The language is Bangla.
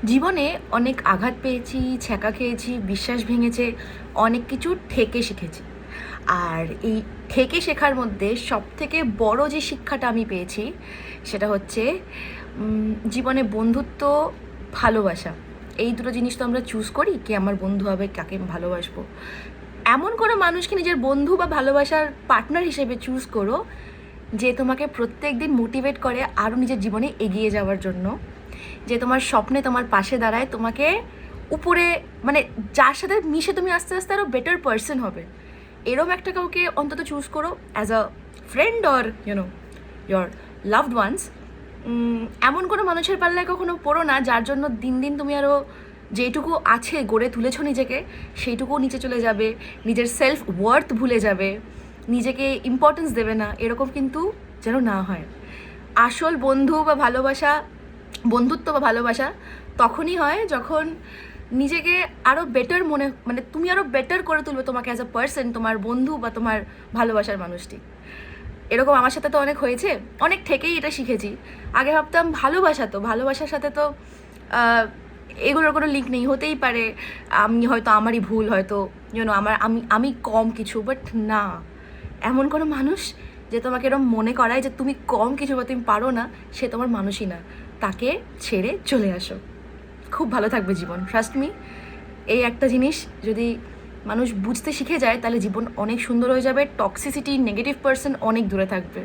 জীবনে অনেক আঘাত পেয়েছি, ছ্যাঁকা খেয়েছি, বিশ্বাস ভেঙেছে, অনেক কিছু ঠেকে শিখেছি। আর এই ঠেকে শেখার মধ্যে সবথেকে বড় যে শিক্ষাটা আমি পেয়েছি সেটা হচ্ছে জীবনে বন্ধুত্ব, ভালোবাসা। এই দুটো জিনিস তো আমরা চুজ করি, কে আমার বন্ধু হবে, কাকে আমি ভালোবাসবো। এমন কোনো মানুষকে নিজের বন্ধু বা ভালোবাসার পার্টনার হিসেবে চুজ করো যে তোমাকে প্রত্যেক দিন মোটিভেট করে আরও নিজের জীবনে এগিয়ে যাওয়ার জন্য, যে তোমার স্বপ্নে তোমার পাশে দাঁড়ায়, তোমাকে উপরে, মানে যার সাথে মিশে তুমি আস্তে আস্তে আরও বেটার পার্সন হবে। এরম একটা কাউকে অন্তত চুজ করো as a friend or your loved ones. এমন কোনো মানুষের পাল্লায় কখনো পড়ো না যার জন্য দিন দিন তুমি আরও যেইটুকু আছে গড়ে তুলেছো নিজেকে সেইটুকুও নিচে চলে যাবে, নিজের সেলফ ওয়ার্থ ভুলে যাবে, নিজেকে ইম্পর্টেন্স দেবে না। এরকম কিন্তু যেন না হয়। আসল বন্ধুত্ব বা ভালোবাসা তখনই হয় যখন নিজেকে আরও বেটার মানে তুমি আরও বেটার করে তুলবে তোমাকে অ্যাজ আ পার্সন, তোমার বন্ধু বা তোমার ভালোবাসার মানুষটি। এরকম আমার সাথে তো অনেক হয়েছে, অনেক থেকেই এটা শিখেছি। আগে ভাবতাম ভালোবাসার সাথে তো এগুলোর কোনো লিঙ্ক নেই, হতেই পারে আমি হয়তো আমারই ভুল, হয়তো আমি কম কিছু, বাট না, এমন কোনো মানুষ যে তোমাকে এরকম মনে করায় যে তুমি কম কিছু বা তুমি পারো না, সে তোমার মানুষই না। তাকে ছেড়ে চলে আসো, খুব ভালো থাকবে জীবন, ট্রাস্ট মি। এই একটা জিনিস যদি মানুষ বুঝতে শিখে যায় তাহলে জীবন অনেক সুন্দর হয়ে যাবে, টক্সিসিটি, নেগেটিভ পার্সন অনেক দূরে থাকবে।